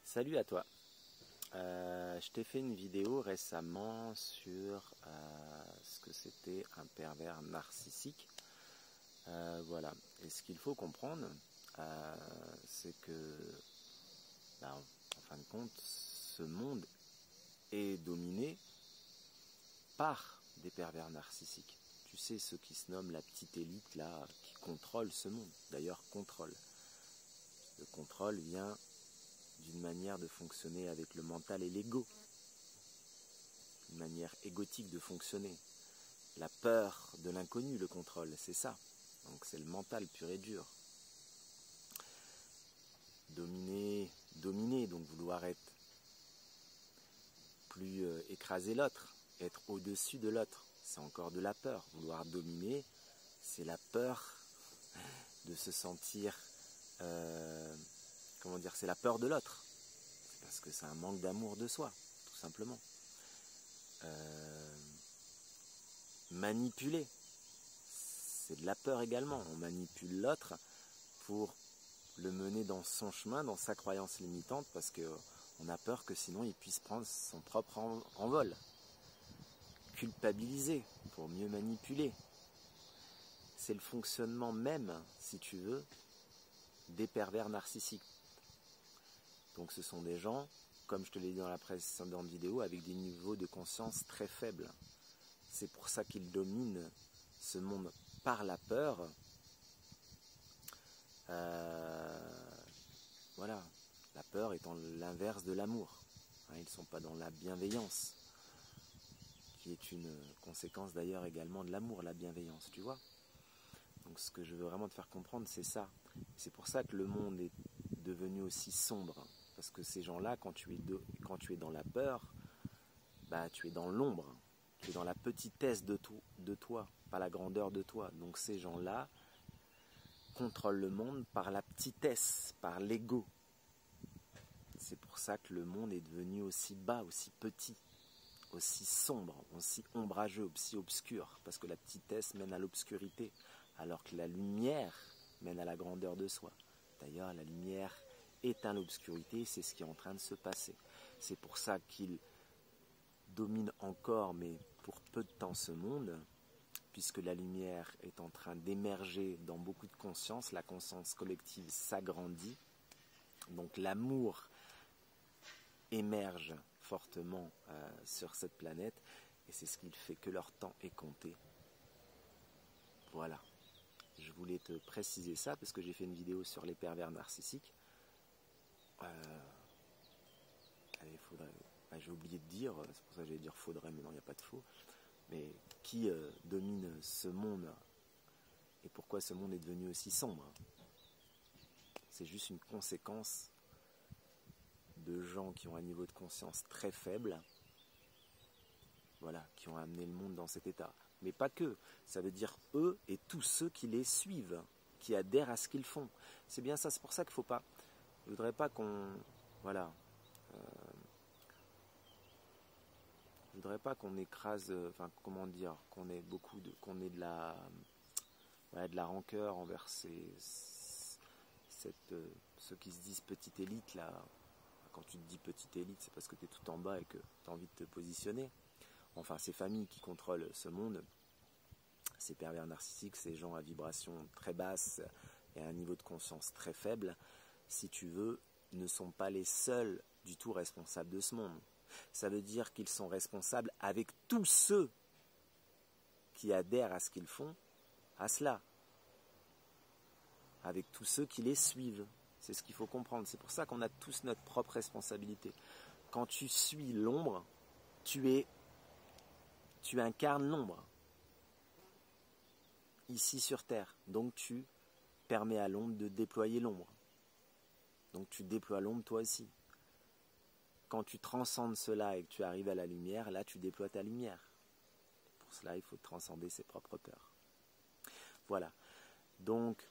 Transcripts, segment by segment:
Salut à toi. Je t'ai fait une vidéo récemment sur ce que c'était un pervers narcissique. Voilà. Et ce qu'il faut comprendre, c'est que, en fin de compte, ce monde est dominé par des pervers narcissiques. Tu sais, ceux qui se nomment la petite élite là, qui contrôle ce monde. D'ailleurs, contrôle. Le contrôle vient d'une manière de fonctionner avec le mental et l'ego, une manière égotique de fonctionner. La peur de l'inconnu, le contrôle, c'est ça. Donc c'est le mental pur et dur. Dominer, donc vouloir être plus écraser l'autre, être au-dessus de l'autre, c'est encore de la peur. Vouloir dominer, c'est la peur de se sentir, c'est la peur de l'autre. C'est parce que c'est un manque d'amour de soi, tout simplement. Manipuler, c'est de la peur également. On manipule l'autre pour le mener dans son chemin, dans sa croyance limitante, parce qu'on a peur que sinon il puisse prendre son propre envol. Culpabiliser pour mieux manipuler. C'est le fonctionnement même, si tu veux, des pervers narcissiques. Donc ce sont des gens, comme je te l'ai dit dans la précédente vidéo, avec des niveaux de conscience très faibles. C'est pour ça qu'ils dominent ce monde par la peur. Voilà, la peur étant l'inverse de l'amour. Ils ne sont pas dans la bienveillance, qui est une conséquence d'ailleurs également de l'amour, la bienveillance, tu vois. Donc ce que je veux vraiment te faire comprendre, c'est ça. C'est pour ça que le monde est devenu aussi sombre. Parce que ces gens-là, quand tu es dans la peur, tu es dans l'ombre. Tu es dans la petitesse de toi, pas la grandeur de toi. Donc ces gens-là contrôlent le monde par la petitesse, par l'ego. C'est pour ça que le monde est devenu aussi bas, aussi petit, aussi sombre, aussi ombrageux, aussi obscur. Parce que la petitesse mène à l'obscurité, alors que la lumière mène à la grandeur de soi. D'ailleurs, la lumière éteint l'obscurité, c'est ce qui est en train de se passer. C'est pour ça qu'il domine encore, mais pour peu de temps, ce monde, puisque la lumière est en train d'émerger dans beaucoup de conscience, la conscience collective s'agrandit, donc l'amour émerge fortement sur cette planète, et c'est ce qui fait que leur temps est compté. Voilà. Je voulais te préciser ça, parce que j'ai fait une vidéo sur les pervers narcissiques. J'ai oublié de dire, c'est pour ça que j'allais dire faudrait, mais non, il n'y a pas de faux. Mais qui domine ce monde et pourquoi ce monde est devenu aussi sombre? C'est juste une conséquence de gens qui ont un niveau de conscience très faible, voilà, qui ont amené le monde dans cet état. Mais pas que, ça veut dire eux et tous ceux qui les suivent, qui adhèrent à ce qu'ils font. C'est bien ça, c'est pour ça qu'il ne faut pas... Je ne voudrais pas qu'on... Voilà... Je voudrais pas qu'on écrase, qu'on ait de la rancœur envers ceux qui se disent petite élite là. Quand tu te dis petite élite, c'est parce que tu es tout en bas et que tu as envie de te positionner. Enfin, ces familles qui contrôlent ce monde, ces pervers narcissiques, ces gens à vibration très basse et à un niveau de conscience très faible, si tu veux, ne sont pas les seuls du tout responsables de ce monde. Ça veut dire qu'ils sont responsables avec tous ceux qui adhèrent à ce qu'ils font, à cela. Avec tous ceux qui les suivent. C'est ce qu'il faut comprendre. C'est pour ça qu'on a tous notre propre responsabilité. Quand tu suis l'ombre, tu incarnes l'ombre. Ici sur Terre. Donc tu permets à l'ombre de déployer l'ombre. Donc tu déploies l'ombre toi aussi. Quand tu transcendes cela et que tu arrives à la lumière, là tu déploies ta lumière. Pour cela, il faut transcender ses propres peurs. Voilà. Donc,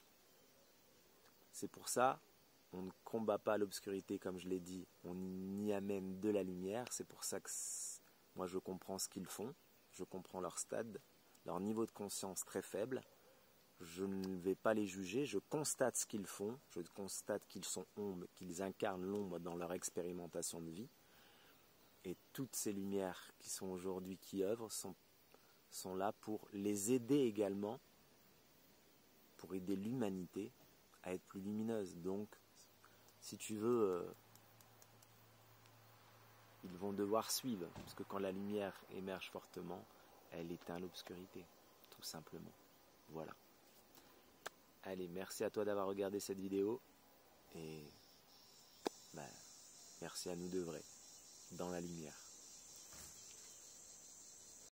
c'est pour ça, on ne combat pas l'obscurité comme je l'ai dit, on y amène de la lumière. C'est pour ça que moi je comprends ce qu'ils font, je comprends leur stade, leur niveau de conscience très faible. je ne vais pas les juger, je constate ce qu'ils font, je constate qu'ils sont ombres, qu'ils incarnent l'ombre dans leur expérimentation de vie. Et toutes ces lumières qui sont aujourd'hui, qui œuvrent, sont là pour les aider également, pour aider l'humanité à être plus lumineuse. Donc, si tu veux, ils vont devoir suivre, parce que quand la lumière émerge fortement, elle éteint l'obscurité, tout simplement. Voilà. Allez, merci à toi d'avoir regardé cette vidéo, et merci à nous deux vrais, dans la lumière.